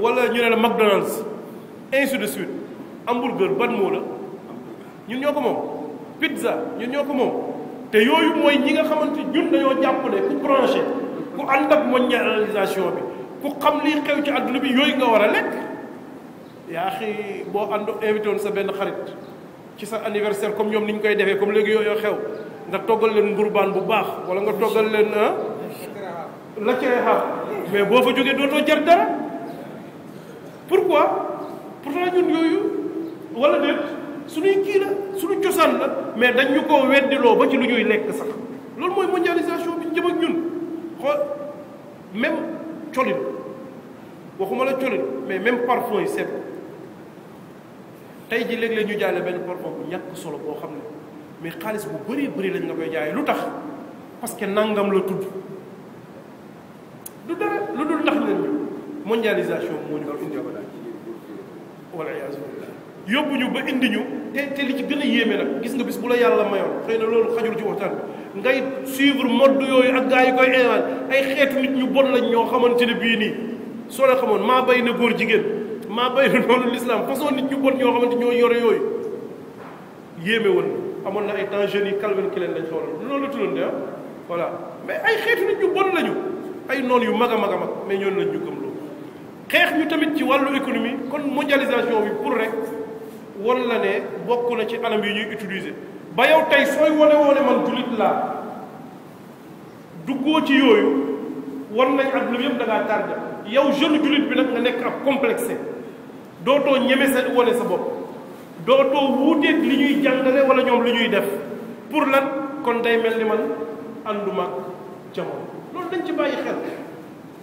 wala ñu ne la McDonald's ainsi de suite hamburger ban moo la ñun ñoo ko moom pizza ñun ñoo ko moom te yooyu mooy ñi nga xamante ñun dañoo jàpp ne ku branché ku ànd ak mondialisation bi ku xam lii xew ci àdduna bi yooyu nga war a lekk yaa xi boo ànd invité woon sa benn xarit ci sa anniversaire comme ñoom ni ñu koy defee comme léegi yooyu xew nga toggal leen ngurbaan bu baax wala nga toggal leen la cere xaar mais boo fa jógee dootoo jar dara pourquoi pourtant ñun yooyu wala déet suñuy kii la suñu cosaan la mais dañ ñu koo weddiloo ba ci lu ñuy lekk sax loolu mooy mondialisation bi ñu jëm ak ñun xool même colin waxuma la colin mais même parfum yi seet tey ji léeg-léeg ñu jaay la benn parfum bu ñàkk solo boo xam ne mais xaalis bu bëri bëri lañ la koy jaayee lu tax parce que nangam la tudd du dara lu dul tax nañ ñu mondialisation moo ñu ko indi wala iyaazu billah yóbbu ñu ba indi ñu te li ci gën a yéeme nag gis nga bis bu la yàlla mayoon xëy na loolu xajul ci waxtaan bi ngay suivre mode yooyu ak gars yi koy inventé ay xeetu nit ñu bon lañ ñoo xamante ne bii nii soo la xamoon maa bay na góor jigéen maa bay na noonu l'islam façon nit ñu bon ñoo xamante ñoo yore yooyu yéeme woon amoon na ay temps jeunes yi Calvin Klein lañ xawaral loolu la tuddoon de voilà mais ay xeetu nit ñu bon lañu ay noonu yu mag a mag a mag mais ñoonu lañ ñu gëm loolu xeex ñu tamit ci wàllu économie kon mondialisation bi pour rek won la ne bokk na ci anam yi ñuy utiliser ba yow tey sooy wane woone man jullit laa duggoo ci yooyu wan nañ adduna bi yëpp da ngaa tardé yow jeune jullit bi nag nga nekk ab complexé dootoo ñeme sa wane sa bopp dootoo wuuteeg li ñuy jàngale wala ñoom li ñuy def pour lan kon day mel ni man ànduma ak jamono loolu dañ ci bàyyi xel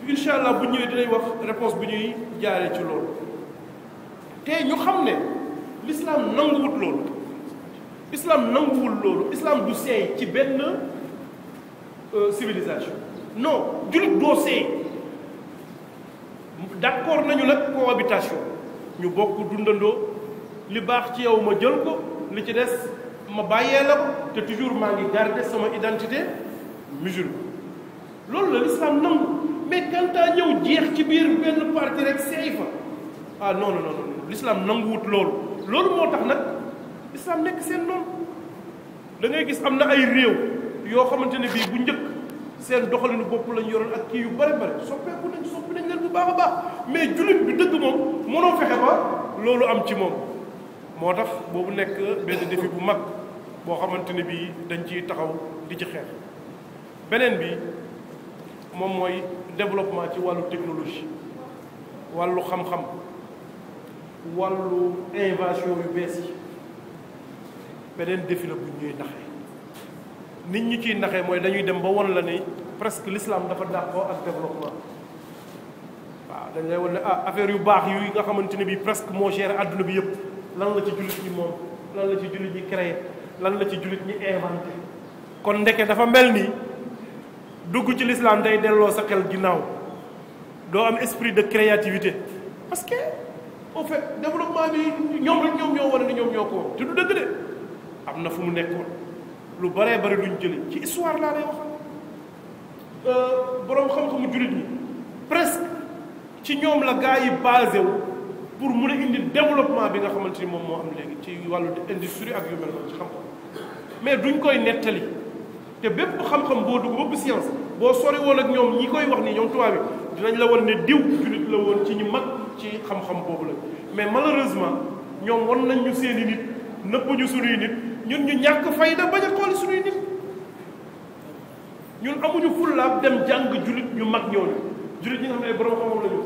incha allah bu ñëwee dinañ wax réponse bi ñuy jaaree ci loolu te ñu xam ne l'islam nanguwul loolu islam nanguwul loolu islam du seey ci benn civilisation non jullit doo seey d'accord nañu nag cohabitation ñu bokk dundandoo li baax ci yow ma jël ko li ci des ma bàyyee la ko te toujours maa ngi garder sama identité musulman loolu la l'islam nangu mais quand à ñëw jeex ci biir benn parti rek seey fa ah non non non l'islam nanguwut loolu loolu moo tax nag islam nekk seen noonu da ngay gis am na ay réew yoo xamante ne bii bu njëkk seen doxalinu bopp lañ yoroon ak kii yu bare bare soppi nañ leen bu baax a baax mais jullit bi dëgg moom mënoo fexe ba loolu am ci moom moo tax boobu nekk benn défi bu mag boo xamante ne bii dañ ciy taxaw di ci xeex beneen bi moom mooy développement ci wàllu technologie wàllu xam-xam wàllu invention yu bees yi beneen défi la bu ñuy naxee nit ñi ciy naxee mooy dañuy dem ba won la ni presque l'islam dafa dàqoo ak développement waaw dañ lay won ne affaire yu baax yu nga xamante ne bii presque moo géré àdduna bi yëpp lan la ci jullit ñi moom lan la ci jullit ñi créé lan la ci jullit ñi inventé kon ndeke dafa mel ni dugg ci l'islam day delloo sa xel ginnaaw doo am esprit de créativité parce que au fait développement bi ñoom rek ñoom ñoo wane ni ñoom ñoo ko te du dëgg de am na fu mu nekkoon lu baree bari luñ jëlee ci histoire laa lay waxal boroom xam-xamu jullit ñi presque ci ñoom la gaa yi basé wu pour mun a indi développement bi nga xamante ni moom moo am léegi ci wàllu industrie ak yu mel noonu ci xam-xam mais duñ koy nettali te bépp xam-xam boo dugg bépp science boo sori woon ak ñoom ñi koy wax nii ñoom tubaab bi dinañ la won ne diw jullit la woon ci ñu mag ci xam-xam boobu la mais malheureusement ñoom won nañ ñu seeni nit nëpp ñu suñuy nit ñun ñu ñàkk fayda bañ a xool suñuy nit ñun amuñu fullaab dem jàng jullit ñu mag ñooñu jullit ñi nga xam ne ay borom xam-xam lañu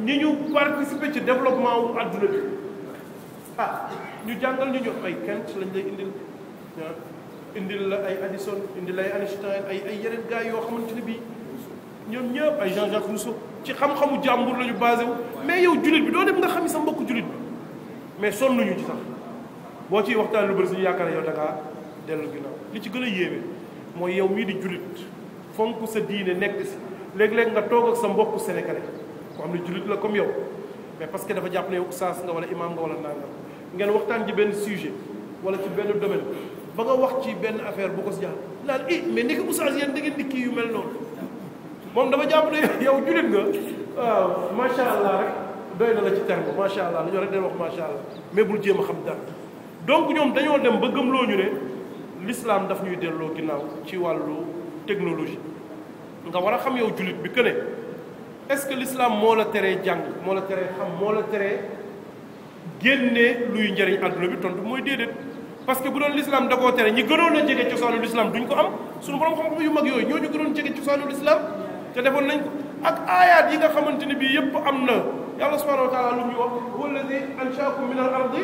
ñi ñu participer ci développement wu adduna bi ñu jàngal ñu ay Kant lañ lay indil la ay Addison indil la ay Einstein ay yeneen gars yoo xamante ne bii ñoom ñëpp ay Jean-Jacques Rousseau ci xam-xamu jàmbur la ñu basé wu mais yow jullit bi doo dem nga xam sa mbokk jullit bi mais sonnuñu ci sax boo ciy waxtaan lu bëri suñu yaakaar yow da ngaa dellu ginnaaw li ci gën a yéeme mooy yow mii di jullit fonk sa diine nekk si léeg-léeg nga toog ak sa mbokk sénégalais ko xam ne jullit la comme yow mais parce que dafa jàpp ne yow oustaz nga wala imam nga wala nangam ngeen waxtaan ci benn sujet wala ci benn domaine ba nga wax ci benn affaire bu ko si jàll naan mais ni ko oustaz yéen da ngeen di kii yu mel noonu moom dafa jàpp ne yow jullit nga waaw macha allah rek doy na la ci terme macha allah dañoo rek day wax macha allah mais bul jéem a xam dara donc ñoom dañoo dem ba gëmloo ñu ne l'islam daf ñuy delloo ginnaaw ci wàllu technologie nga war a xam yow jullit bi que ne est-ce que l'islam moo la teree jàng moo la teree xam moo la teree génne luy njëriñ àdduna bi tontu mooy déedéet parce que bu doon l'islam da koo tere ñi gënoon a jege cosaanu l'islam duñ ko am suñu borom xam-xam yu mag yooyu ñoo ñu gënoon jege cosaanu l'islam te defoon nañ ko ak aayaat yi nga xamante ne bii yëpp am na yàlla subhanahu wa taala lu ñu wax huwa alladi anshaakum min al ardi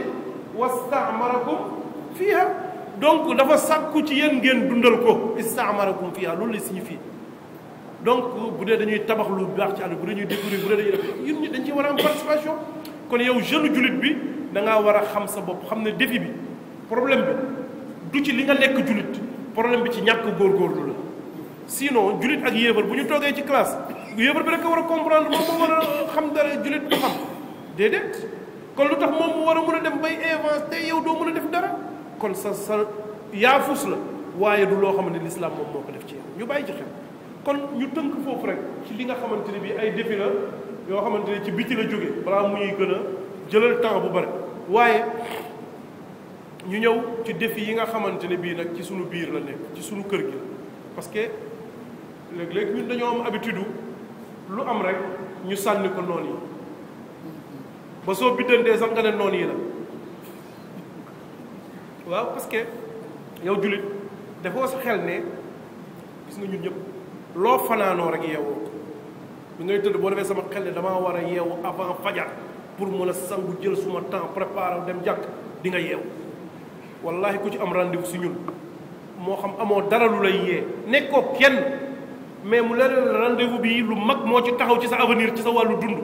wastaamarakum fiha donc dafa sàkku ci yéen ngeen dundal ko istaamarakum fiha loolu lay signifie donc bu dee dañuy tabax lu baax ci àll bu dee ñuy découvrir bu dee dañuy def ñun ñi dañ ci war a am participation kon yow jeune jullit bi da ngaa war a xam sa bopp xam ne défi bi problème bi du ci li nga nekk jullit problème bi ci ñàkk góorgóorlu la sinon jullit ak yéefar bu ñu toogee ci classe yéefar bi rek a war a comprendre moom moo war a xam dara jullit du xam déedéet kon lu tax moom mu war a mën a dem bay inventer te yow doo mën a def dara kon sa yaafus la waaye du loo xam ne l'islam moom moo ko def ci yow ñu bàyyi ci xel kon ñu tënk foofu rek ci li nga xamante ne bii ay défi la yoo xamante ne ci biti la jóge balaa muy gën a jëlal temps bu bari waaye ñu ñëw ci défi yi nga xamante ne bii nag ci sunu biir la nekk ci sunu kër gi la parce que léeg-léeg ñun dañoo am habitude lu am rek ñu sànni ko noon yi ba soo biddantee sax nga ne noon yi la waaw parce que yow jullit dafoo sa xel ne gis nga ñun ñëpp loo fanaanoo rek yeewoo bi ngay tëdd boo defee sama xel ne damaa war a yeewu avant fajar pour mën a sangu jël suma temps préparer dem jàkk di nga yeewu wallahi ku ci am rendez-vous si ñun moo xam amoo dara lu lay yee nekkoo kenn mais mu leer rendez-vous bi lu mag moo ci taxaw ci sa avenir ci sa wàllu dund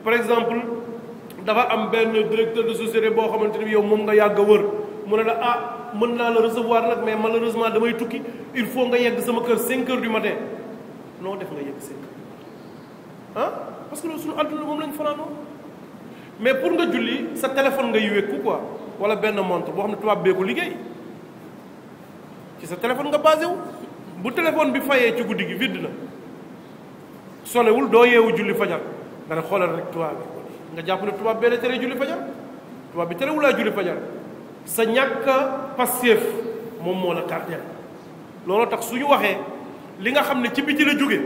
par exemple dafa am benn directeur de société boo xamante ni yow moom nga yàgg a wër mu ne la ah mën naa la recevoir nag mais malheureusement damay tukki il faut nga yegg sama kër 5 heures du matin noo def nga yegg 5 heures parce que loolu suñu àdduna moom lañ fanaanoo mais pour nga julli sa téléphone ngay wékku quoi wala benn montre boo xam ne tubaab bee ko liggéey ci sa téléphone nga basé wu bu téléphone bi fayee ci guddi gi vide na sonewul doo yeewu julli fajar nga ne xoolal rek tubaab bi nga jàpp ne tubaab bee la tere julli fajar tubaab bi terewulaa julli fajar sa ñàkk passeef moom moo la tardeel loolu tax suñu waxee li nga xam ne ci biti la jóge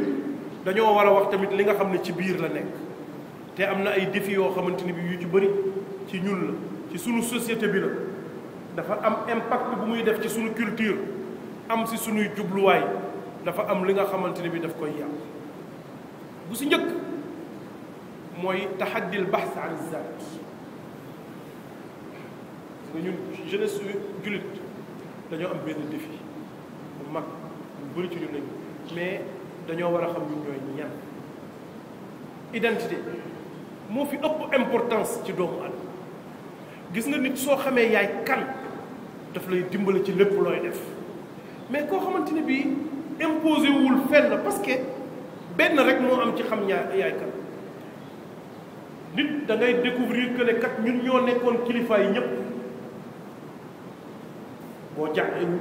dañoo war a wax tamit li nga xam ne ci biir la nekk te am na ay défis yoo xamante ni bi yu ci bëri ci ñun la ci suñu société bi la dafa am impact bu muy def ci suñu culture am si suñuy jubluwaay dafa am li nga xamante ni bi daf koy yàq bu si njëkk mooy taxaddil bahth an zaat nga ñun jeunesse jullit dañoo am benn défi bu mag bu bëri ci ñun lañu mais dañoo war a xam ñun ñooy ñan identité moo fi ëpp importance ci doomu adama gis nga nit soo xamee yaay kan daf lay dimbali ci lépp looy def mais koo xamante ne bii imposé wul fenn parce que benn rek moo am ci xam yaay kan nit da ngay découvrir que ne kat ñun ñoo nekkoon kilifa yi ñëpp boo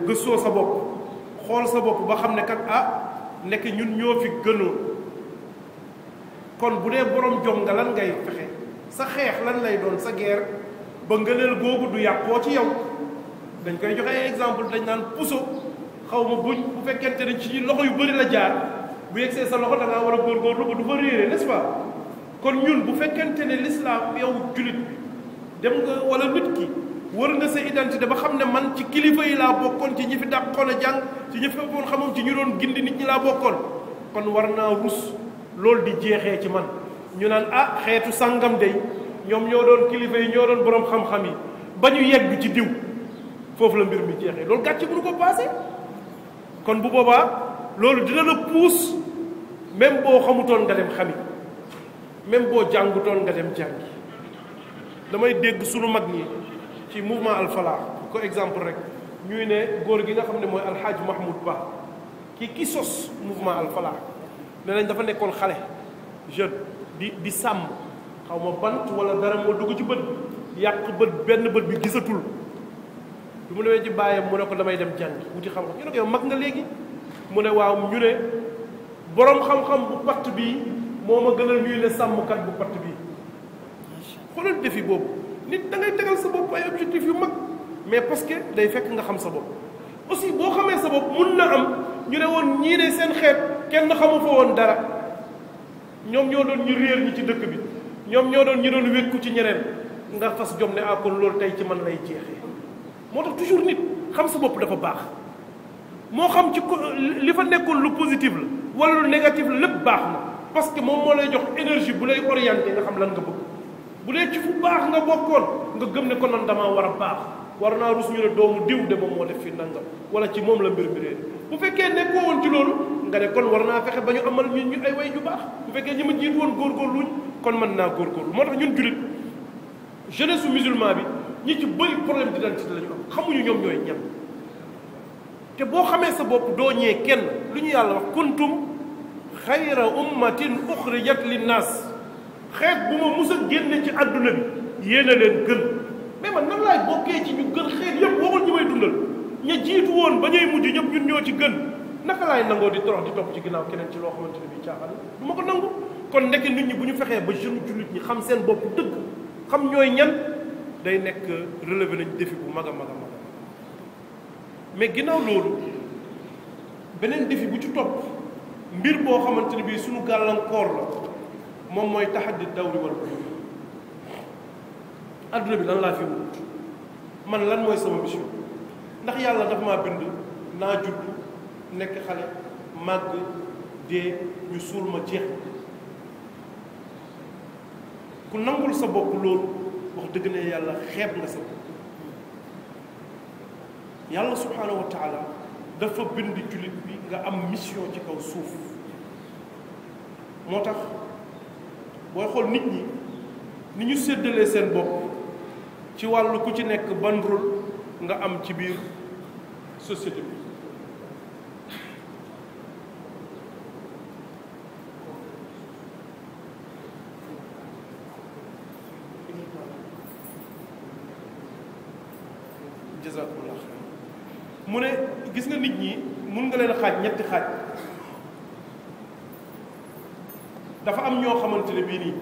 gëstoo sa bopp xool sa bopp ba xam ne kat nekk ñun ñoo fi gënoon kon bu dee borom jom nga lan ngay fexe sa xeex lan lay doon sa guerre ba ngëneel googu du yàqoo ci yow dañ koy joxe ay exemple dañ naan puso xaw ma buñ bu fekkente ne ci loxo yu bëri la jaar bu yegsee sa loxo da ngaa war a góorgóorlu ba du fa réere n'est-ce pas kon ñun bu fekkente ne l'islam yow jullit bi dem nga wala nit ki wër nga sa identité ba xam ne man ci kilifa yi laa bokkoon ci ñi fi dàqoon a jàng ci ñi fi ëppoon xamam ci ñu doon gindi nit ñi laa bokkoon kon war naa rus loolu di jeexee ci man ñu naan xeetu sàngam day ñoom ñoo doon kilifa yi ñoo doon borom xam-xam yi ba ñu yegg ci diw foofu la mbir mi jeexee loolu gàcce bu nu ko passé kon bu boobaa loolu dina la pousse même boo xamutoon nga dem xami même boo jàngutoon nga dem jàngi damay dégg sunu mag ñi ci mouvement Al Falah ko exemple rek ñuy ne góor gi nga xam ne mooy alxaaj Mahmoud Ba ki sos mouvement Al Falah ne nañ dafa nekkoon xale jeune di sàmm xaw ma bant wala dara moo dugg ci bët yàq bët benn bët bi gisatul bi mu demee ci bàyyam mu ne ko damay dem jàngi wuti xam-xam ñu ne ko yow mag nga léegi mu ne waaw ñu ne borom xam-xam bu patt bii moo ma gënal ñuy ne sàmmkat bu patt bii xoolal défi boobu nit da ngay tegal sa bopp ay objectif yu mag mais parce que day fekk nga xam sa bopp aussi boo xamee sa bopp mun na am ñu ne woon ñii de seen xeet kenn xamu fa woon dara ñoom ñoo doon ñu réer ñi ci dëkk bi ñoom ñoo doon ñu doon wékku ci ñeneen nga fas jom ne ah kon loolu tey ci man lay jeexee moo tax toujours nit xam sa bopp dafa baax moo xam ci li fa nekkoon lu positif la wala lu négatif la lépp baax na parce que moom moo lay jox énergie bu lay orienté nga xam lan nga bëgg bu dee ci fu baax nga bokkoon nga gëm ne ko noonu damaa war a baax war naa rus ñu ne doomu diw de moom moo def fi nangam wala ci moom la mbir mi réer bu fekkee nekkoo woon ci loolu nga ne kon war naa fexe ba ñu amal ñun ñu ay way ju baax bu fekkee ñi ma jiitu woon góorgóorluñ kon mën naa góorgóorlu moo tax ñun jullit jeunesse su musulman bi ñi ci bëri problème d'identité la ñu am xamuñu ñoom ñooy ñan te boo xamee sa bopp doo ñee kenn lu ñu yàlla wax kuntum xayra ummatin uxrijat linnaas xeet bu ma mus a génne ci àdduna bi yéen a leen gën mais man nan laay bokkee ci ñu gën xeet yëpp waxul ñi may dundal ña jiitu woon ba ñuy mujj ñëpp ñun ñoo ci gën naka laay nangoo di torox di topp ci ginnaaw keneen ci loo xamante ne bii caaxaan du ma ko nangu kon ndeke nit ñi bu ñu fexee ba jeune jullit ñi xam seen bopp dëgg xam ñooy ñan day nekk relevé nañ défi bu mag a mag a mag mais ginnaaw loolu beneen défi bu ci topp mbir boo xamante ne bii suñu gàllankoor la moom mooy taxaddi dawri wal adduna bi lan laa fi wut man lan mooy sama mission ndax yàlla dafa maa bind naa judd nekk xale màgg dee ñu suul ma jeex ku nangul sa bopp loolu wax dëgg ne yàlla xeeb nga sa bopp yàlla subhaanahu wa taala dafa bind jullit bi nga am mission ci kaw suuf moo tax booy xool nit ñi ni ñu séddalee seen bopp ci wàllu ku ci nekk ban rôle nga am ci biir société bi jazakumullah xayr mu ne gis nga nit ñi mun nga leen xaaj ñetti xaaj dafa am ñoo xamante ne bii nii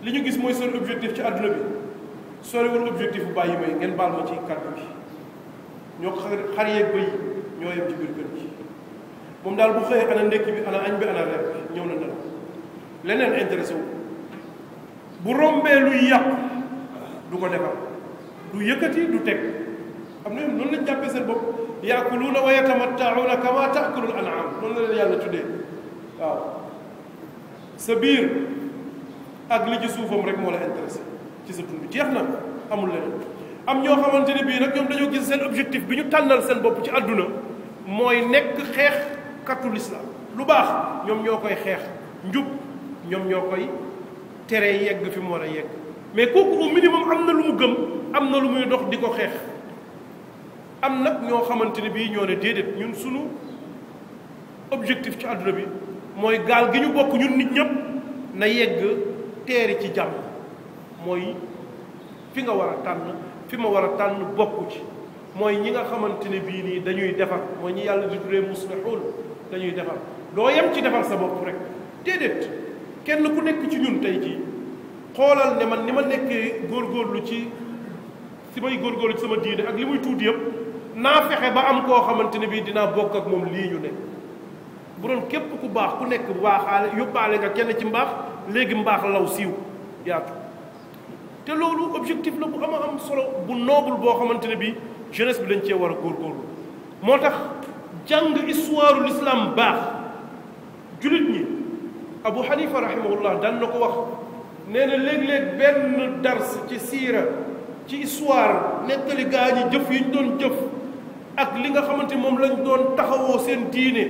li ñu gis mooy seen objectif ci àdduna bi soriwul objectif bu bàyyi may ngeen baal ma ci kàddu bi ñoo ko xar yeeg bëy ñoo yem ci biir kër gi moom daal bu xëyee ana ndekki bi ana añ bi ana reer bi ñëw na nelaw leneen intéressé wu bu rombee luy yàqu du ko defar du yëkkati du teg am na noonu lañ jàppee seen bopp yaakuluuna wa yatamatta'uuna kama ta'kulul an'am noonu la leen yàlla tuddee waaw sa biir ak li ci suufam rek moo la intéressé ci sa dund jeex na amul leneen am ñoo xamante ne bii nag ñoom dañoo gis seen objectif bi ñu tànnal seen bopp ci àdduna mooy nekk xeex katu l'islam lu baax ñoom ñoo koy xeex njub ñoom ñoo koy tere yegg fi mu war a yegg mais kooku au minimum am na lu mu gëm am na lu muy dox di ko xeex am nag ñoo xamante ne bii ñoo ne déedéet ñun sunu objectif ci àdduna bi mooy gaal gi ñu bokk ñun nit ñëpp na yegg teeri ci jàmm mooy fi nga war a tànn fi ma war a tànn bokku ci mooy ñi nga xamante ne bii nii dañuy defar mooy ñi yàlla di tuddee muslihun dañuy defar doo yem ci defar sa bopp rek déedéet kenn ku nekk ci ñun tey jii xoolal ne man ni ma nekkee góorgóorlu ci si may góorgóorlu ci sama diine ak li muy tuuti yëpp naa fexe ba am koo xamante ne bii dinaa bokk ak moom lii ñu ne bu doon képp ku baax ku nekk baaxaale yóbbaale nga kenn ci mbaax léegi mbaax law siiw yaatu te loolu objectif la bu am solo bu noble boo xamante ne bii jeunesse bi dañ cee war a góorgóorlu moo tax jàng histoire l'islam baax jullit ñi Abu Hanifa rahimahullah daan na ko wax nee na léeg-léeg benn dars ci siira ci histoire nettali gaa ñi jëf yi ñu doon jëf ak li nga xamante moom lañ doon taxawoo seen diine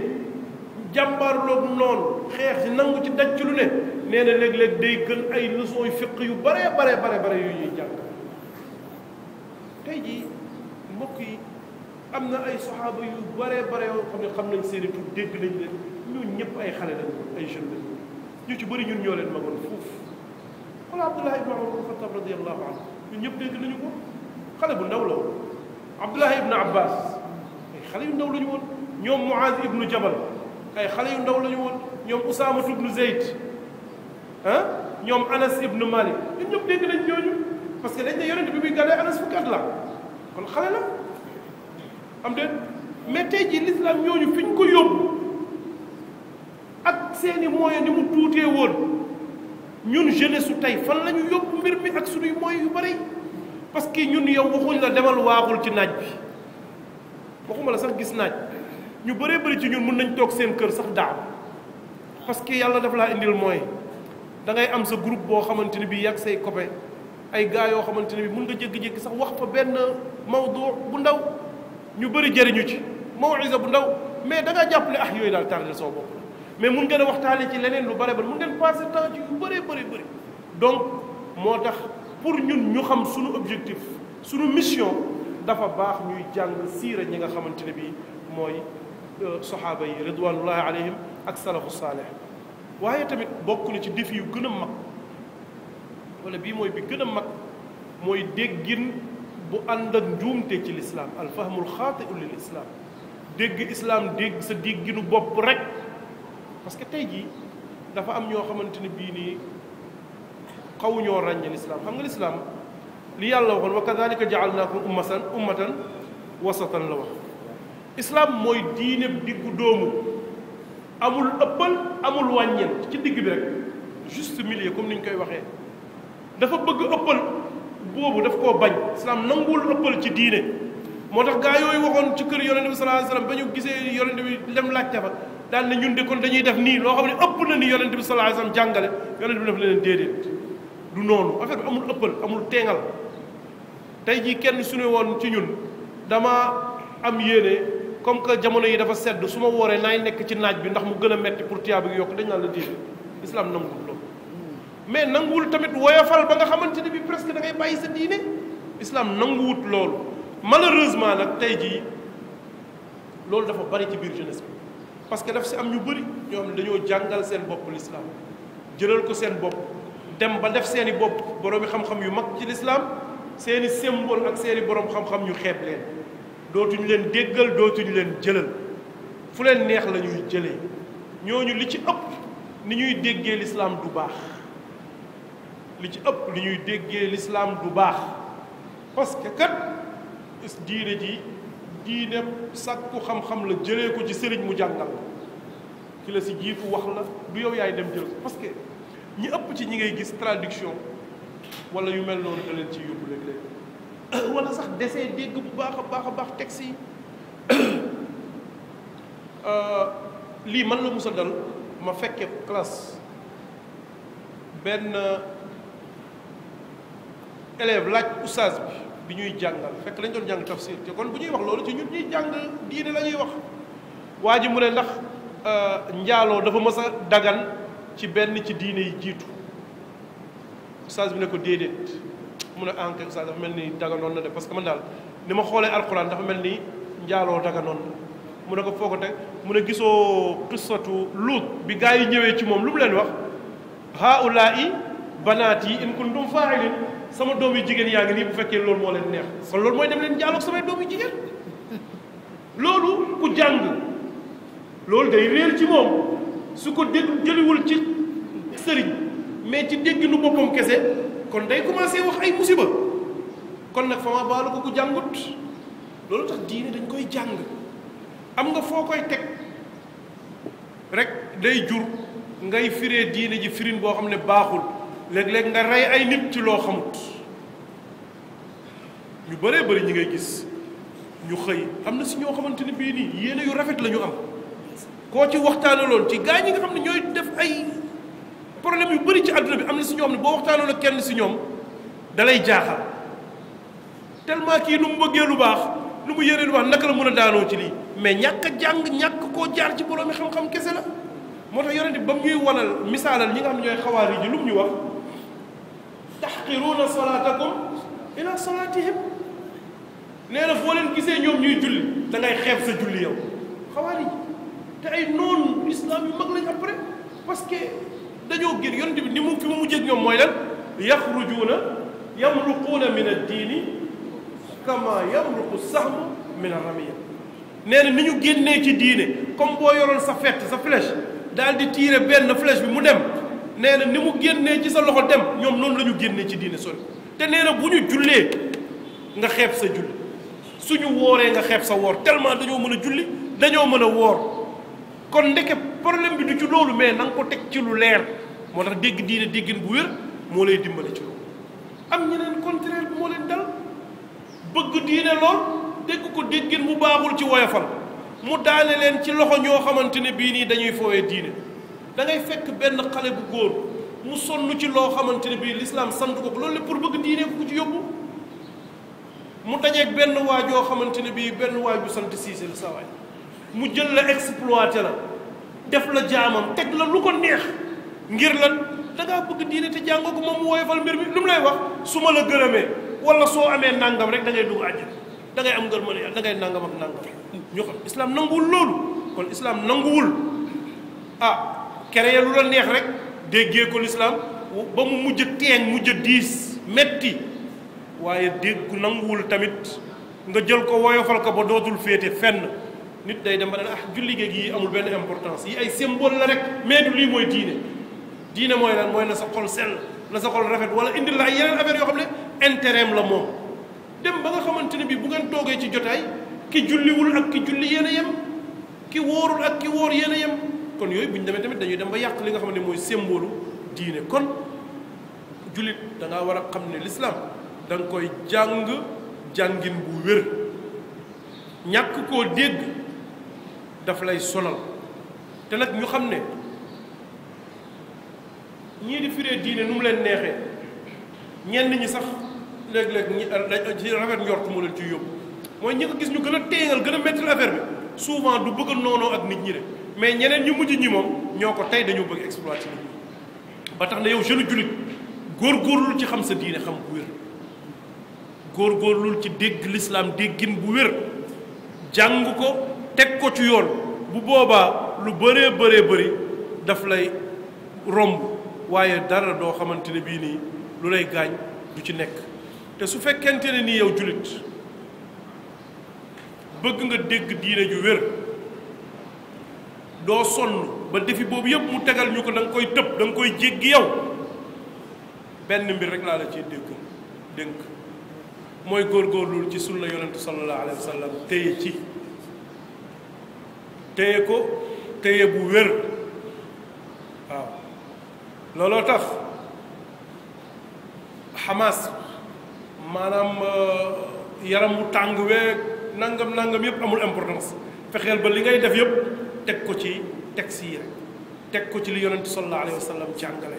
jàmbaarloog noonu xeex si nangu ci daj ci lu ne nee na léeg-léeg day gën ay leçons yu fiq yu bare yu ñuy jàng tey jii mbokk yi am na ay saxaaba yu bare yoo xam ne xam nañ seen i tur dégg nañ leen ñun ñëpp ay xale lañ ay jeunes lañ ñu ci bëri ñun ñoo leen magoon fuuf wala Abdullah ibn Umar ibn Khattab radiyallahu anhu ñun ñëpp dégg nañu ko xale bu ndaw la woon Abdullah ibn Abbas ay xale yu ndaw la ñu woon ñoom Muaz ibnu Jabal ay xale yu ndaw la ñu woon ñoom Usaama ibnu Zayd ñoom Anas ibn Malik ñun ñëpp dégg nañ ñooñu parce que dañ ne yonent bi muy gàddaay Anas fukki at la kon xale la am déet mais tey jii l'islam ñooñu fi ñu ko yóbbu ak seeni moyens ni mu tuutee woon ñun jeunesse su tey fan la ñu yóbbu mbir mi ak suñuy moyens yu bari parce que ñun yow waxuñ la demal waaxul ci naaj bi waxuma la sax gis naaj ñu bëree bëri ci ñun mun nañ toog seen kër sax daaw parce que yàlla dafa laa indil moyen da ngay am sa groupe boo xamante ne bii yàgg say copain ay gars yoo xamante ne bii mun nga jékki-jékki sax wax fa benn mawdu bu ndaw ñu bëri jëriñu ci mawisa bu ndaw mais da ngaa jàpp ne ah yooyu daal tardé soo bopp la mais mun ngeen a waxtaanee ci leneen lu bare ba mun ngeen passer temps ci yu bëree bëri donc moo tax pour ñun ñu xam suñu objectif suñu mission dafa baax ñuy jàng siira ñi nga xamante ne bii mooy saxaaba yi ridwanullahi alayhim ak salafu saalih waaye tamit bokk na ci défi yu gën a mag wala bii mooy bi gën a mag mooy déggin bu ànd ak njuumte ci lislaam alfahmul xaatiu lil islam dégg islam dégg sa dégginu bopp rek parce que tey jii dafa am ñoo xamante ne bii nii xawuñoo ràññe lislaam xam nga lislaam li yàlla waxoon wa kadalika jaalnaakum ummatan wasatan la wax islam mooy diine diggu doomu amul ëppal amul wàññeent ci digg bi rek juste milieu comme ni ñu koy waxee dafa bëgg ëppal boobu daf koo bañ islam nanguwul ëppal ci diine moo tax gaa yooyu waxoon ci kër yonente bi sallallahu alayhi wasallam ba ñu gisee yonente bi dem laajte fa daal ne ñun de kon dañuy def nii loo xam ne ëpp na ni yonente bi sallallahu alayhi wasallam jàngale yonente bi daf leen déedéet du noonu affaire bi amul ëppal amul teengal tey jii kenn su ne woon ci ñun dama am yéene comme que jamono yi dafa sedd su ma wooree naay nekk ci naaj bi ndax mu gën a metti pour tiyaa bi yokk dañ naan la déedéet islam nanguwul loolu mais nanguwul tamit woyofal ba nga xamante ne bi presque da ngay bàyyi sa diine islam nanguwut loolu malheureusement nag tey jii loolu dafa bari ci biir jeunesse bi parce que daf si am ñu bëri ñoo xam ne dañoo jàngal seen bopp l'islam jëlal ko seen bopp dem ba def seeni bopp boroomi xam-xam yu mag ci l'islam seeni symbole ak seeni borom xam-xam ñu xeeb leen dootuñu leen déggal dootuñu leen jëlal fu leen neex la ñuy jëlee ñooñu li ci ëpp ni ñuy déggee l'islam du baax li ci ëpp li ñuy déggee l'islam du baax parce que kat diine ji diine sàkku xam-xam la jëlee ko ci sëriñ mu jàngal ki la si jiitu wax la du yow yaay dem jël ko parce que ñi ëpp ci ñi ngay gis traduction wala yu mel noonu da leen ci yóbbu léeg-léeg wala sax desee dégg bu baax a baax texte yi lii man la musa dal ma fekke classe benn élève laaj oustaz bi ñuy jàngal fekk lañ doon jàng tafsir te kon bu ñuy wax loolu ci ñun ñuy jàng diine la ñuy wax waa ji mu ne ndax njaaloo dafa mës a dagan ci benn ci diine yi jiitu oustaz bi ne ko déedéet mu ne enquête oustaz dafa mel ni daganoon na de parce que man daal ni ma xoolee alquran dafa mel ni njaaloo daganoon na mu ne ko foo ko teg mu ne gisoo qissatu Luut bi gaa yi ñëwee ci moom lu mu leen wax haulaai banaati in kuntum fa'ilin sama doom yu jigéen yaa ngi nii bu fekkee loolu moo leen neex kon loolu mooy dem leen njaaloog samay doom yu jigéen loolu ku jàng loolu day réer ci moom su ko dégg jëliwul ci sëriñ mais ci dégginu boppam kese kon day commencé wax ay musiba kon nag fa ma baalu ko ku jàngut loolu tax diine dañ koy jàng am nga foo koy teg rek day jur ngay firee diine ji firin boo xam ne baaxul léeg-léeg nga rey ay nit ci loo xamut ñu bëree bëri ñi ngay gis ñu xëy am na si ñoo xamante ni bii nii yéene yu rafet la ñu am koo ci waxtaanaloon ci gaa ñi nga xam ne ñooy def ay problème yu bëri ci àdduna bi am na si ñoo xam ne boo waxtaanoon ak kenn si ñoom dalay jaaxal tellement kii nu mu bëggee lu baax nu mu yéene lu baax naka la mën a daanoo ci lii mais ñàkk a jàng ñàkk koo jaar ci boroomi xam-xam kese la moo tax yonent bi ba mu ñuy wanal misaalal ñi nga xam ne ñooy xawaari ji lu mu ñu wax taxqiruuna salaatakum ila salaatihim nee na foo leen gisee ñoom ñuy julli da ngay xeeb sa julli yow xawaari ji te ay noonu islam yu mag lañ après parce que dañoo génn yonent bi ni mu fi mu mujjee ak ñoom mooy lan yaxrujuuna yamruquuna min ad-diini kama yamruqu sahmu min ar-ramiya nee na ni ñu génnee ci diine comme boo yoroon sa fett sa flèche daal di tirer benn flèche bi mu dem nee na ni mu génnee ci sa loxo dem ñoom noonu la ñu génnee ci diine sori te nee na bu ñu jullee nga xeeb sa julli suñu wooree nga xeeb sa woor tellement dañoo mën a julli dañoo mën a woor kon ndeke problème bi du ci loolu mais na nga ko teg ci lu leer moo tax dégg diine déggin bu wér moo lay dimbale ci loolu am ñeneen contraire moo leen dal bëgg diine lool dégg ko déggin mu baaxul ci woyofal mu daane leen ci loxo ñoo xamante ne bii nii dañuy foowee diine da ngay fekk benn xale bu góor mu sonn ci loo xamante ne bii l'islam sant ko loolu lépp pour bëgg diine ko ci yóbbu mu dajeeg benn waay joo xamante ne bii benn waay bu sant Siise la sa waay mu jël la exploité la def la jaamam teg la lu ko neex ngir lan da ngaa bëgg diine te jàngoo ko moom mu woyofal mbir mi lu mu lay wax su ma la gërëmee wala soo amee nangam rek da ngay dugg àjjana da ngay am ngërëm yàlla da ngay nangam ak nangam ñu xam islam nanguwul loolu kon islam nanguwul créé lu la neex rek déggee ko l'islam ba mu mujj teeŋ mujj diis metti waaye dégg nanguwul tamit nga jël ko woyofal ko ba dootul féete fenn nit day dem ba ne julli géeg yi amul benn importance yi ay symbole la rek mais du lii mooy diine diine mooy lan mooy na sa xol sell na sa xol rafet wala indil la ay yeneen affaire yoo xam ne intérêt la moom dem ba nga xamante ne bii bu ngeen toogee ci jotaay ki julliwul ak ki julli yéen a yem ki wóorul ak ki wóor yéen a yem kon yooyu bu ñu demee tamit dañuy dem ba yàq li nga xam ne mooy symbole diine kon jullit da ngaa war a xam ne l'islam da nga koy jàng jàngin bu wér ñàkk koo dégg daf lay sonal te nag ñu xam ne ñii di firee diine nu mu leen neexee ñenn ñi sax léeg-léeg ci rafet njort moo leen ciy yóbbu mooy ñi ko gis ñu gën a téegal gën a métti affaire bi souvent du bëgg a noonoo ak nit ñi de mais ñeneen ñu mujj ñi moom ñoo ko tey dañoo bëgg exploiter nit ñi ba tax na yow jeune jullit góorgóorlul ci xam sa diine xam bu wér góorgóorlul ci dégg l'islam déggin bu wér jàng ko teg ko ci yoon bu boobaa lu bëree bëri daf lay romb waaye dara doo xamante ne bii nii lu lay gaañ du ci nekk te su fekkente ne nii yow jullit bëgg nga dégg diine ju wér doo sonn ba defi boobu yëpp mu tegal ñu ko da nga koy tëb da nga koy jéggi yow benn mbir rek laa la ciy dénk mooy góorgóorlu ci sunna yonente sallallahu alayhi wa sallam téye ci téye ko téye bu wér waaw looloo tax Hamas maanaam yaram bu tàng weeg nangam yëpp amul importance fexeel ba li ngay def yëpp teg ko ci texte yi rek teg ko ci li yonente sallallahu alayhi wa sallam jàngale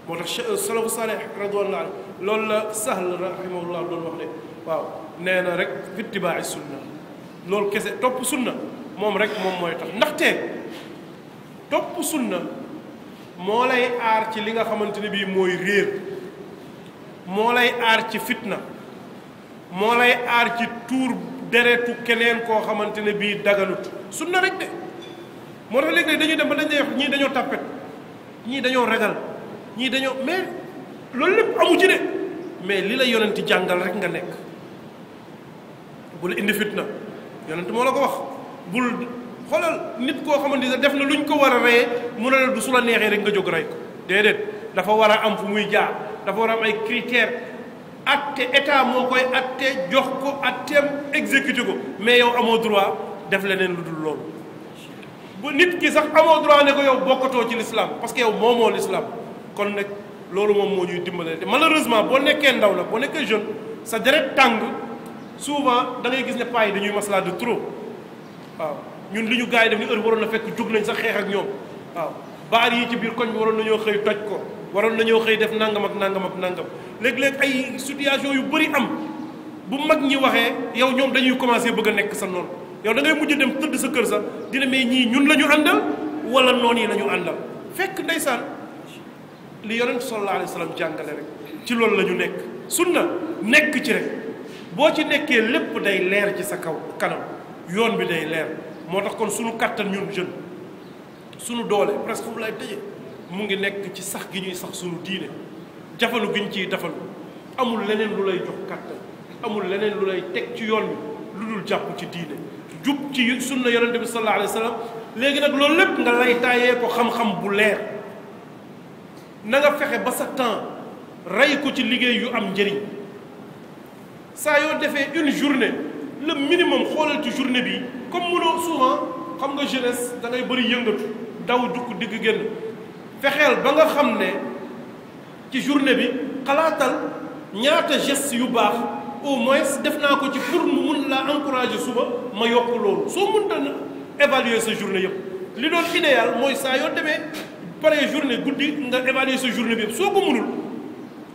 moo tax salafu salih radiyallahu anhu loolu la Sahl rahimahullah doon wax ne waaw nee na rek ittibaa'i sunna loolu kese topp sunna moom rek moom mooy tax ndaxte topp sunna moo lay aar ci li nga xamante ne bii mooy réer moo lay aar ci fitna moo lay aar ci tuur deretu keneen koo xamante ne bii daganut sunna rek de moo tax léegi dañuy dem ba dañ lay wax ñii dañoo tàppet ñii dañoo ragal ñii dañoo mais loolu lépp amu ci de mais li la yonenti jàngal rek nga nekk bul indi fitna yonent moo la ko wax bul xoolal nit koo xamante ne def na luñ ko war a reyee mu ne la du su la neexee rek nga jóg rey ko déedéet dafa war a am fu muy jaar dafa war a am ay critères atte état moo koy atte jox ko atteem exécuté ko mais yow amoo droit def leneen lu dul loolu bu nit ki sax amoo droit ne ko yow bokkatoo ci l'islam parce que yow moomoo l'islam kon nag loolu moom moo ñuy dimbale te malheureusement boo nekkee ndaw la boo nekkee jeune sa deret tàng souvent da ngay gis ne paa yi dañuy maslaa de trop waaw ñun li ñu gars yi def ni heure waroon na fekk jóg nañ sax xeex ak ñoom waaw baar yi ci biir koñ bi waroon nañoo xëy toj ko waroon nañoo xëy def nangam ak nangam léeg-léeg ay situation yu bëri am bu mag ñi waxee yow ñoom dañuy commencé bëgg a nekk sa noonu yow da ngay mujj dem tëdd sa kër sax dina mais ñii ñun la ñu àndal wala noon yi la ñu àndal fekk ndeysaan li yonent sallallahu alayhi wa sallam jàngale rek ci loolu la ñu nekk sunna nekk ci rek boo ci nekkee lépp day leer ci sa kaw kanam yoon bi day leer moo tax kon suñu kattan ñun jeune suñu doole presque fu mu lay tëjee mu ngi nekk ci sax gi ñuy sax suñu diine jafandu gi ñu ciy dafandu amul leneen lu lay jox kattan amul leneen lu lay teg ci yoon bi lu dul jàpp ci diine jub ci sunna yonente bi sallallahu alayhi wa sallam léegi nag loolu lépp nga lay taayee ko xam-xam bu leer na nga fexe ba sa temps rey ko ci liggéey yu am njëriñ saa yoo defee une journée le minimum xoolal ci journée bi comme mënoo souvent xam nga jeunesse da ngay bëri yëngatu daw dugg digg génn fexeel ba nga xam ne ci journée bi xalaatal ñaata geste yu baax au moins def naa ko ci pour mu mun laa encourager suba ma yokk loolu soo mënta évaluer sa journée yëpp li doon idéal mooy saa yoo demee pare journée guddi nga évaluer sa journée bi yëpp soo ko mënul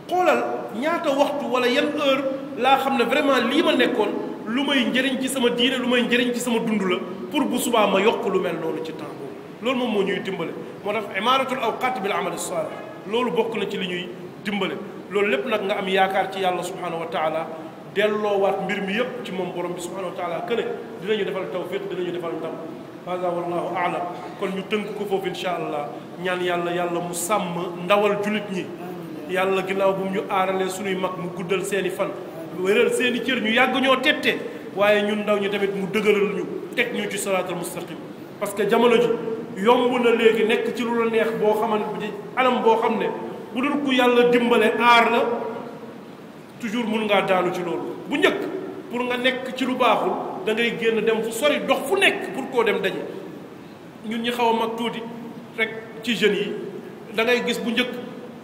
xoolal ñaata waxtu wala yan heure laa xam ne vraiment lii ma nekkoon lu may njëriñ ci sama diine lu may njëriñ ci sama dund la pour bu subaa ma yokk lu mel noonu ci temps boobu loolu moom moo ñuy dimbale moo tax imaaratul awqaat bil amal salih loolu bokk na ci li ñuy dimbale loolu lépp nag nga am yaakaar ci yàlla subhanahu wa taala delloowaat mbir mi yëpp ci moom borom bi subhanahu wa taala këne dinañu defal tawfiq dinañu defal ndam hada wallahu aalam kon ñu tënk ko foofu insha allah ñaan yàlla mu sàmm ndawal julit ñi yàlla ginnaaw bu mu ñu aaralee suñuy mag mu guddal seeni fan wéral seeni cër ñu yàgg ñoo tette waaye ñun ndaw ñi tamit mu dëgëral ñu teg ñu ci siraatal mustaqim parce que jamono ji yomb na léegi nekk ci lu la neex boo xamante anam boo xam ne bu dul ku yàlla dimbale aar la toujours mun ngaa daanu ci loolu bu njëkk pour nga nekk ci lu baaxul da ngay génn dem fu sori dox fu nekk pour koo dem daje ñun ñi xaw a mag tuuti rek ci jeunes yi da ngay gis bu njëkk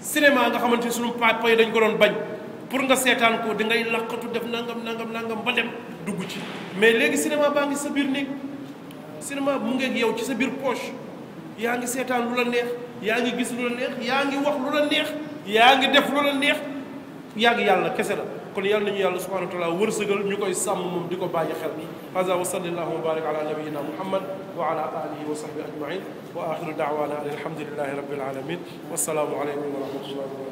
cinéma nga xamante ni sunu papa yi dañ ko doon bañ pour nga seetaan ko da ngay laqatu def nangam ba dem dugg ci mais léegi cinéma baa ngi sa biir néeg cinéma mu ngeeg yow ci sa biir poche yaa ngi seetaan lu la neex yaa ngi gis lu la neex yaa ngi wax lu la neex yaa ngi def lu la neex yaa ngi yàlla kese la kon yàlla nañu yàlla subhanahu wa taala wërsëgal ñu koy sàmm moom di ko bàyyi xel hada wa sallallahu wa barik ala nabiyina muhammad wa ala alihi wa sahbihi ajmain wa axiru daawana an alhamdulillahi rabbil alamin wassalaamu aleykum wa rahmatullahi wa barakatuh